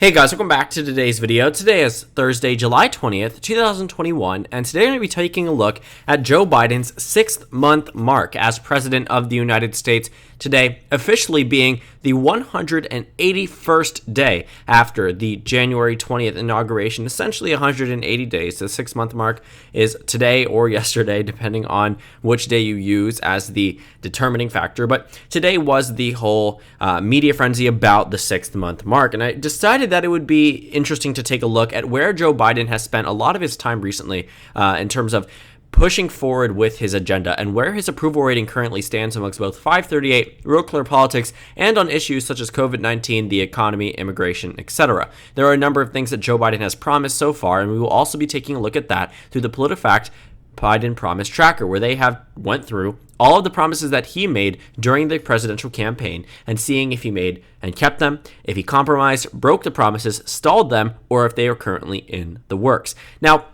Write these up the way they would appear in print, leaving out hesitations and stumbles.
Hey guys, welcome back to today's video. Today is Thursday, July 20th, 2021, and today we're going to be taking a look at Joe Biden's 6th month mark as President of the United States, today officially being the 181st day after the January 20th inauguration, essentially 180 days. The 6 month mark is today or yesterday, depending on which day you use as the determining factor. But today was the whole media frenzy about the 6th month mark, and I decided that it would be interesting to take a look at where Joe Biden has spent a lot of his time recently in terms of pushing forward with his agenda and where his approval rating currently stands amongst both FiveThirtyEight, Real Clear Politics, and on issues such as COVID-19, the economy, immigration, etc. There are a number of things that Joe Biden has promised so far, and we will also be taking a look at that through the PolitiFact Biden Promise Tracker, where they have went through all of the promises that he made during the presidential campaign and seeing if he made and kept them, if he compromised, broke the promises, stalled them, or if they are currently in the works. Now,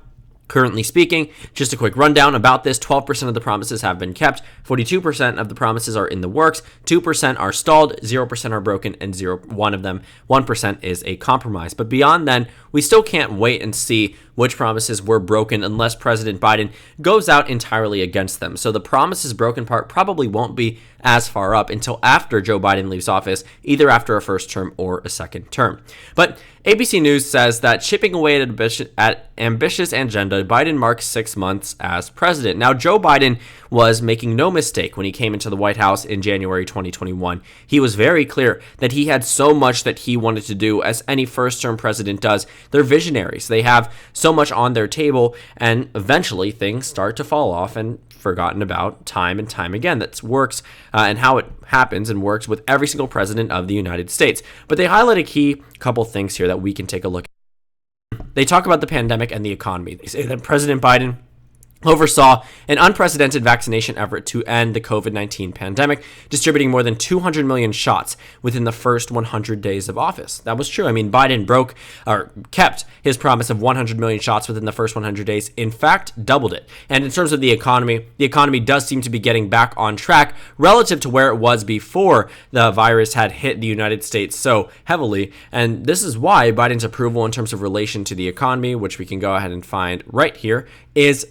currently speaking, just a quick rundown about this: 12% of the promises have been kept, 42% of the promises are in the works, 2% are stalled, 0% are broken, and 1% is a compromise. But beyond then, we still can't wait and see which promises were broken unless President Biden goes out entirely against them. So the promises broken part probably won't be as far up until after Joe Biden leaves office, either after a first term or a second term. But ABC News says that chipping away at ambitious agenda, Biden marks 6 months as president. Now, Joe Biden was making no mistake when he came into the White House in January 2021. He was very clear that he had so much that he wanted to do, as any first-term president does. They're visionaries. They have so much on their table, and eventually things start to fall off and forgotten about time and time again. That works and how it happens and works with every single president of the United States. But they highlight a key couple things here that we can take a look at. They talk about the pandemic and the economy. They say that President Biden oversaw an unprecedented vaccination effort to end the COVID-19 pandemic, distributing more than 200 million shots within the first 100 days of office. That was true. I mean, Biden kept his promise of 100 million shots within the first 100 days. In fact, doubled it. And in terms of the economy does seem to be getting back on track relative to where it was before the virus had hit the United States so heavily. And this is why Biden's approval in terms of relation to the economy, which we can go ahead and find right here, is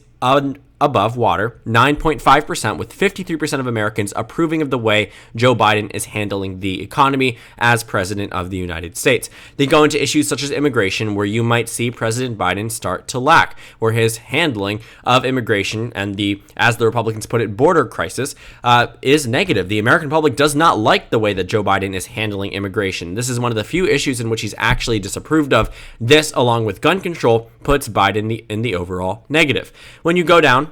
above water, 9.5%, with 53% of Americans approving of the way Joe Biden is handling the economy as president of the United States. They go into issues such as immigration, where you might see President Biden start to lack, where his handling of immigration and as the Republicans put it, border crisis is negative. The American public does not like the way that Joe Biden is handling immigration. This is one of the few issues in which he's actually disapproved of. This, along with gun control, puts Biden in the overall negative. When you go down,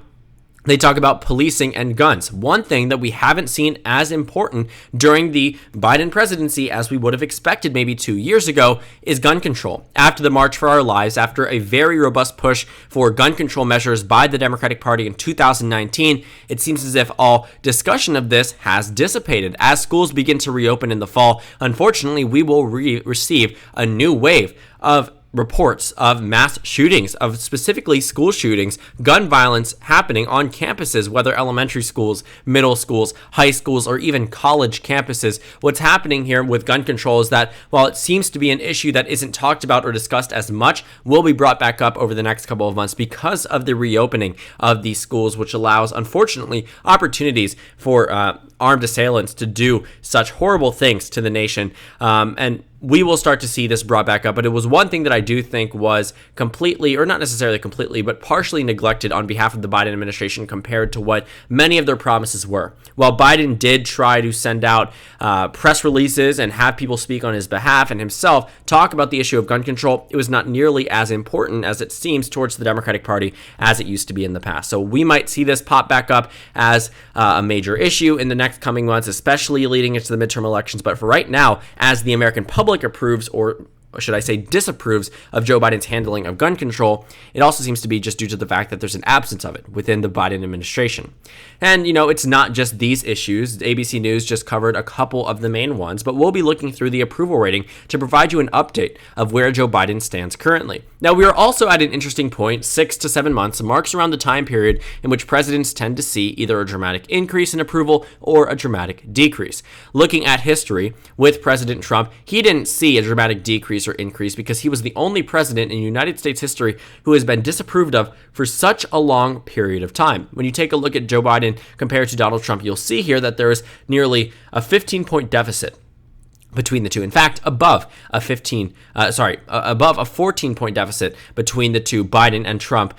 they talk about policing and guns. One thing that we haven't seen as important during the Biden presidency as we would have expected maybe 2 years ago is gun control. After the March for Our Lives, after a very robust push for gun control measures by the Democratic Party in 2019, it seems as if all discussion of this has dissipated. As schools begin to reopen in the fall, unfortunately, we will receive a new wave of reports of mass shootings, of specifically school shootings, gun violence happening on campuses, whether elementary schools, middle schools, high schools, or even college campuses. What's happening here with gun control is that while it seems to be an issue that isn't talked about or discussed as much, will be brought back up over the next couple of months because of the reopening of these schools, which allows, unfortunately, opportunities for armed assailants to do such horrible things to the nation. And we will start to see this brought back up. But it was one thing that I do think was completely, or not necessarily completely, but partially neglected on behalf of the Biden administration compared to what many of their promises were. While Biden did try to send out press releases and have people speak on his behalf and himself talk about the issue of gun control, it was not nearly as important as it seems towards the Democratic Party as it used to be in the past. So we might see this pop back up as a major issue in the next coming months, especially leading into the midterm elections. But for right now, as the American public approves, or should I say disapproves, of Joe Biden's handling of gun control, it also seems to be just due to the fact that there's an absence of it within the Biden administration. And, it's not just these issues. ABC News just covered a couple of the main ones, but we'll be looking through the approval rating to provide you an update of where Joe Biden stands currently. Now, we are also at an interesting point. 6 to 7 months marks around the time period in which presidents tend to see either a dramatic increase in approval or a dramatic decrease. Looking at history with President Trump, he didn't see a dramatic decrease decrease or increase because he was the only president in United States history who has been disapproved of for such a long period of time. When you take a look at Joe Biden compared to Donald Trump, you'll see here that there is nearly a 15-point deficit between the two. In fact, above a 14-point deficit between the two, Biden and Trump.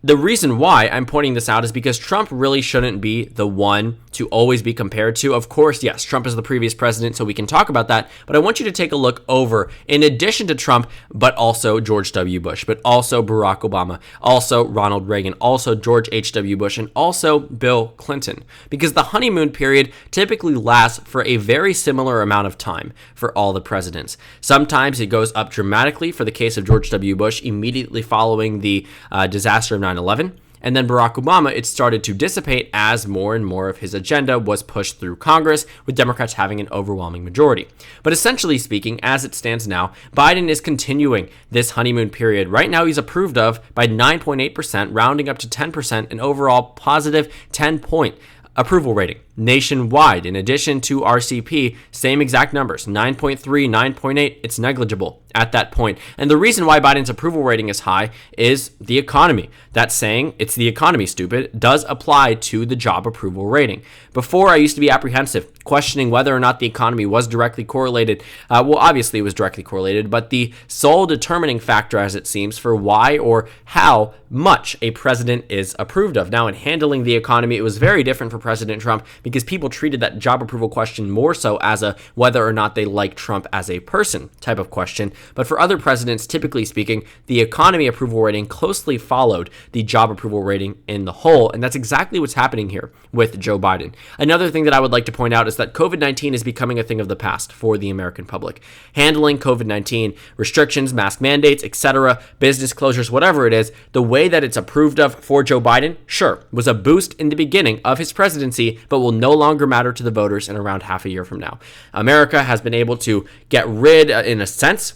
The reason why I'm pointing this out is because Trump really shouldn't be the one to always be compared to. Of course, yes, Trump is the previous president, so we can talk about that, but I want you to take a look over, in addition to Trump, but also George W. Bush, but also Barack Obama, also Ronald Reagan, also George H.W. Bush, and also Bill Clinton, because the honeymoon period typically lasts for a very similar amount of time for all the presidents. Sometimes it goes up dramatically for the case of George W. Bush immediately following the disaster of 9/11. And then Barack Obama, it started to dissipate as more and more of his agenda was pushed through Congress, with Democrats having an overwhelming majority. But essentially speaking, as it stands now, Biden is continuing this honeymoon period. Right now, he's approved of by 9.8%, rounding up to 10%, an overall positive 10-point approval rating nationwide. In addition to RCP, same exact numbers, 9.3, 9.8, it's negligible at that point. And the reason why Biden's approval rating is high is the economy. That saying, it's the economy, stupid, does apply to the job approval rating. Before, I used to be apprehensive, questioning whether or not the economy was directly correlated. Well, obviously it was directly correlated, but the sole determining factor, as it seems, for why or how much a president is approved of. Now, in handling the economy, it was very different for President Trump, because people treated that job approval question more so as a whether or not they like Trump as a person type of question. But for other presidents, typically speaking, the economy approval rating closely followed the job approval rating in the whole. And that's exactly what's happening here with Joe Biden. Another thing that I would like to point out is that COVID-19 is becoming a thing of the past for the American public. Handling COVID-19, restrictions, mask mandates, etc., business closures, whatever it is, the way that it's approved of for Joe Biden, sure, was a boost in the beginning of his presidency, but will no longer matter to the voters in around half a year from now. America has been able to get rid, in a sense,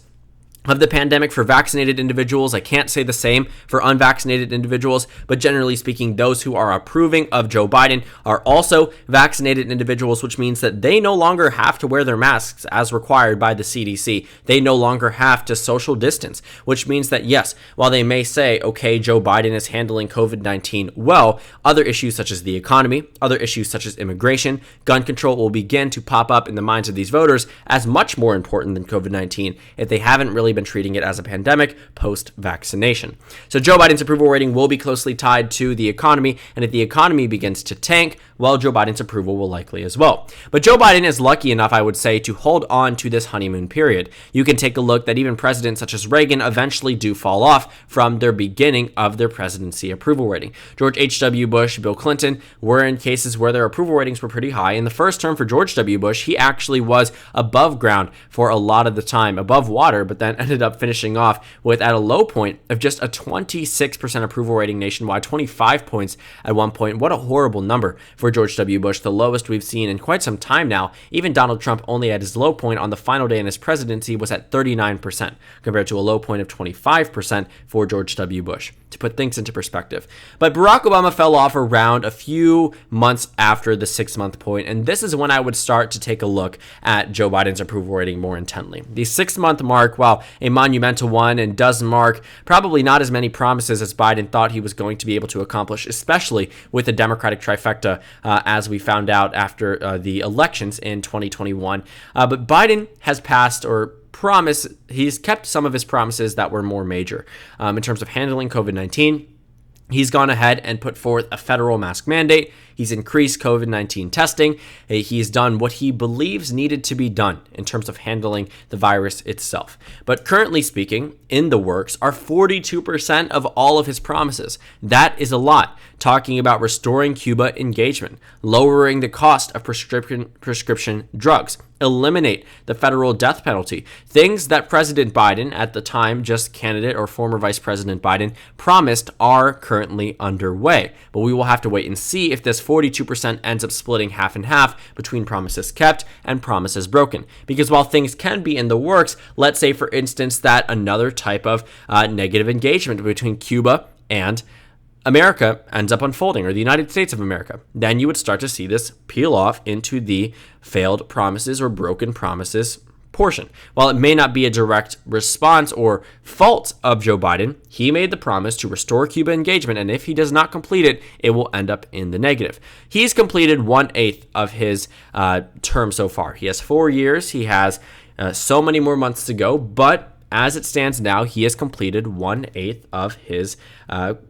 of the pandemic for vaccinated individuals. I can't say the same for unvaccinated individuals, but generally speaking, those who are approving of Joe Biden are also vaccinated individuals, which means that they no longer have to wear their masks as required by the CDC. They no longer have to social distance, which means that, yes, while they may say, okay, Joe Biden is handling COVID-19 well, other issues such as the economy, other issues such as immigration, gun control will begin to pop up in the minds of these voters as much more important than COVID-19 if they haven't really been treating it as a pandemic post-vaccination. So Joe Biden's approval rating will be closely tied to the economy, and if the economy begins to tank, well, Joe Biden's approval will likely as well. But Joe Biden is lucky enough, I would say, to hold on to this honeymoon period. You can take a look that even presidents such as Reagan eventually do fall off from their beginning of their presidency approval rating. George H.W. Bush, Bill Clinton were in cases where their approval ratings were pretty high. In the first term for George W. Bush, he actually was above ground for a lot of the time, above water, but then ended up finishing off with, at a low point, of just a 26% approval rating nationwide, 25 points at one point. What a horrible number for George W. Bush, the lowest we've seen in quite some time now. Even Donald Trump, only at his low point on the final day in his presidency, was at 39%, compared to a low point of 25% for George W. Bush, to put things into perspective. But Barack Obama fell off around a few months after the 6-month point, and this is when I would start to take a look at Joe Biden's approval rating more intently. The 6-month mark, while a monumental one and does mark probably not as many promises as Biden thought he was going to be able to accomplish, especially with the Democratic trifecta, as we found out after the elections in 2021. But Biden has passed, or he's kept some of his promises that were more major in terms of handling COVID-19. He's gone ahead and put forth a federal mask mandate. He's increased COVID-19 testing. He's done what he believes needed to be done in terms of handling the virus itself. But currently speaking, in the works are 42% of all of his promises. That is a lot. Talking about restoring Cuba engagement, lowering the cost of prescription drugs, eliminate the federal death penalty. Things that President Biden, at the time just candidate or former Vice President Biden, promised are currently underway. But we will have to wait and see if this 42% ends up splitting half and half between promises kept and promises broken. Because while things can be in the works, let's say, for instance, that another type of negative engagement between Cuba and America ends up unfolding, or the United States of America, then you would start to see this peel off into the failed promises or broken promises portion. While it may not be a direct response or fault of Joe Biden, he made the promise to restore Cuba engagement, and if he does not complete it, it will end up in the negative. He's completed 1/8 of his term so far. He has 4 years. He has so many more months to go, but as it stands now, he has completed 1/8 of his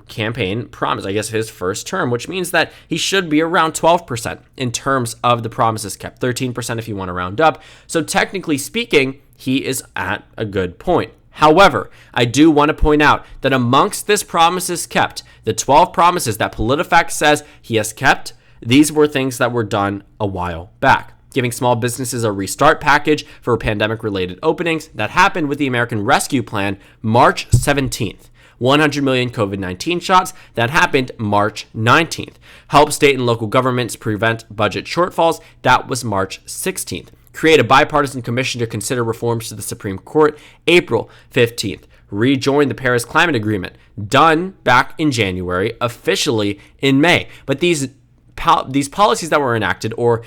campaign promise, I guess his first term, which means that he should be around 12% in terms of the promises kept, 13% if you want to round up. So technically speaking, he is at a good point. However, I do want to point out that amongst this promises kept, the 12 promises that PolitiFact says he has kept, these were things that were done a while back. Giving small businesses a restart package for pandemic-related openings. That happened with the American Rescue Plan March 17th. 100 million COVID-19 shots. That happened March 19th. Help state and local governments prevent budget shortfalls. That was March 16th. Create a bipartisan commission to consider reforms to the Supreme Court. April 15th. Rejoin the Paris Climate Agreement. Done back in January, officially in May. But these policies that were enacted or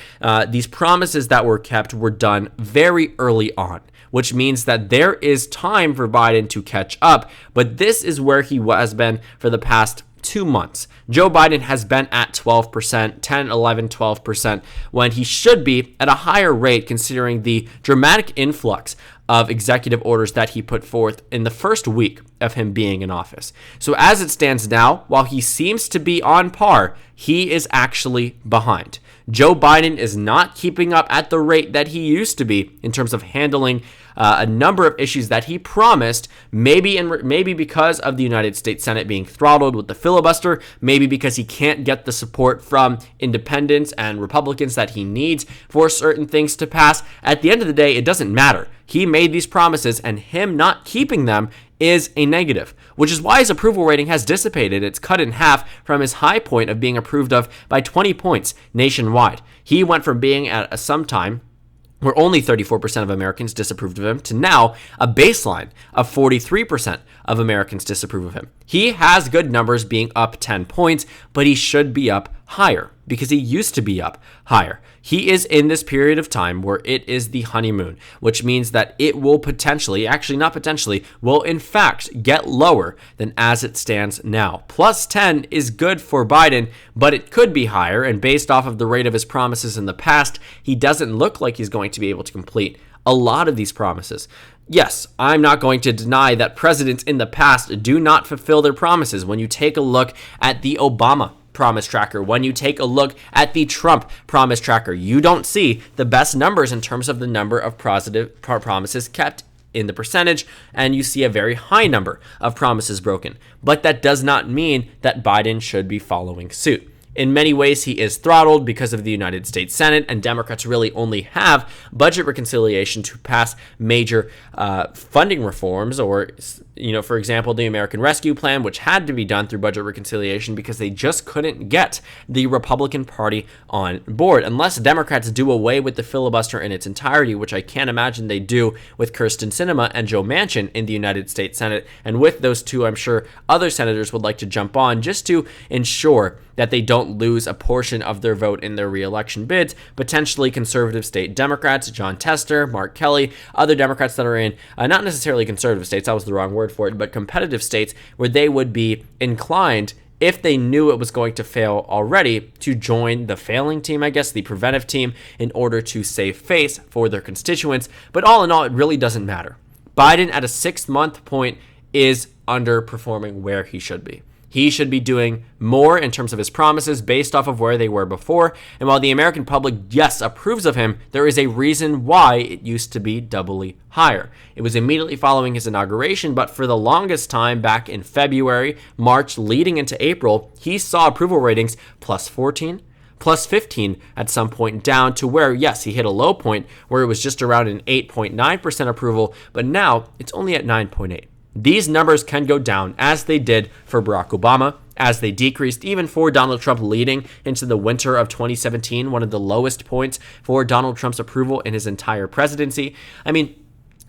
these promises that were kept were done very early on, which means that there is time for Biden to catch up. But this is where he has been for the past 2 months. Joe Biden has been at 12%, 10, 11, 12%, when he should be at a higher rate considering the dramatic influx of executive orders that he put forth in the first week of him being in office. So as it stands now, while he seems to be on par, he is actually behind. Joe Biden is not keeping up at the rate that he used to be in terms of handling a number of issues that he promised, maybe because of the United States Senate being throttled with the filibuster, maybe because he can't get the support from independents and Republicans that he needs for certain things to pass. At the end of the day, it doesn't matter. He made these promises, and him not keeping them is a negative, which is why his approval rating has dissipated. It's cut in half from his high point of being approved of by 20 points nationwide. He went from being at some time where only 34% of Americans disapproved of him to now a baseline of 43% of Americans disapprove of him. He has good numbers being up 10 points, but he should be up higher because he used to be up higher. He is in this period of time where it is the honeymoon, which means that it will potentially, actually not potentially, will in fact get lower than as it stands now. Plus 10 is good for Biden, but it could be higher, and based off of the rate of his promises in the past, he doesn't look like he's going to be able to complete a lot of these promises. Yes, I'm not going to deny that presidents in the past do not fulfill their promises. When you take a look at the Obama promise tracker, when you take a look at the Trump promise tracker, you don't see the best numbers in terms of the number of promises kept in the percentage, and you see a very high number of promises broken. But that does not mean that Biden should be following suit. In many ways, he is throttled because of the United States Senate, and Democrats really only have budget reconciliation to pass major funding reforms, or, for example, the American Rescue Plan, which had to be done through budget reconciliation because they just couldn't get the Republican Party on board. Unless Democrats do away with the filibuster in its entirety, which I can't imagine they do with Kyrsten Sinema and Joe Manchin in the United States Senate. And with those two, I'm sure other senators would like to jump on just to ensure that they don't lose a portion of their vote in their re-election bids. Potentially conservative state Democrats, John Tester, Mark Kelly, other Democrats that are in, not necessarily conservative states, that was the wrong word for it, but competitive states where they would be inclined, if they knew it was going to fail already, to join the failing team, I guess, the preventive team, in order to save face for their constituents. But all in all, it really doesn't matter. Biden at a 6-month point is underperforming where he should be. He should be doing more in terms of his promises based off of where they were before. And while the American public, yes, approves of him, there is a reason why it used to be doubly higher. It was immediately following his inauguration, but for the longest time back in February, March, leading into April, he saw approval ratings plus 14, plus 15 at some point, down to where, yes, he hit a low point where it was just around an 8.9% approval, but now it's only at 9.8. These numbers can go down, as they did for Barack Obama, as they decreased even for Donald Trump leading into the winter of 2017, one of the lowest points for Donald Trump's approval in his entire presidency. I mean,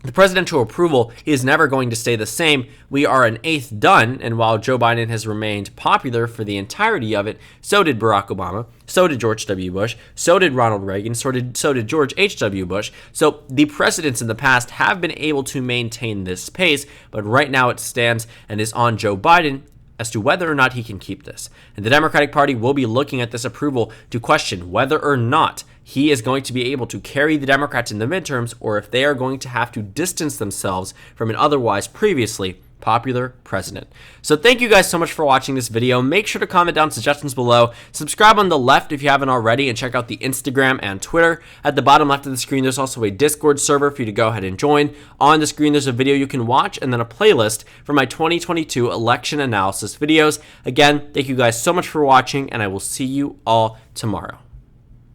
The presidential approval is never going to stay the same. We are an eighth done, and while Joe Biden has remained popular for the entirety of it, so did Barack Obama, so did George W. Bush, so did Ronald Reagan, so did George H.W. Bush. So the presidents in the past have been able to maintain this pace, but right now it stands and is on Joe Biden as to whether or not he can keep this. And the Democratic Party will be looking at this approval to question whether or not he is going to be able to carry the Democrats in the midterms, or if they are going to have to distance themselves from an otherwise previously popular president. So thank you guys so much for watching this video. Make sure to comment down suggestions below. Subscribe on the left if you haven't already, and check out the Instagram and Twitter. At the bottom left of the screen, there's also a Discord server for you to go ahead and join. On the screen, there's a video you can watch, and then a playlist for my 2022 election analysis videos. Again, thank you guys so much for watching, and I will see you all tomorrow.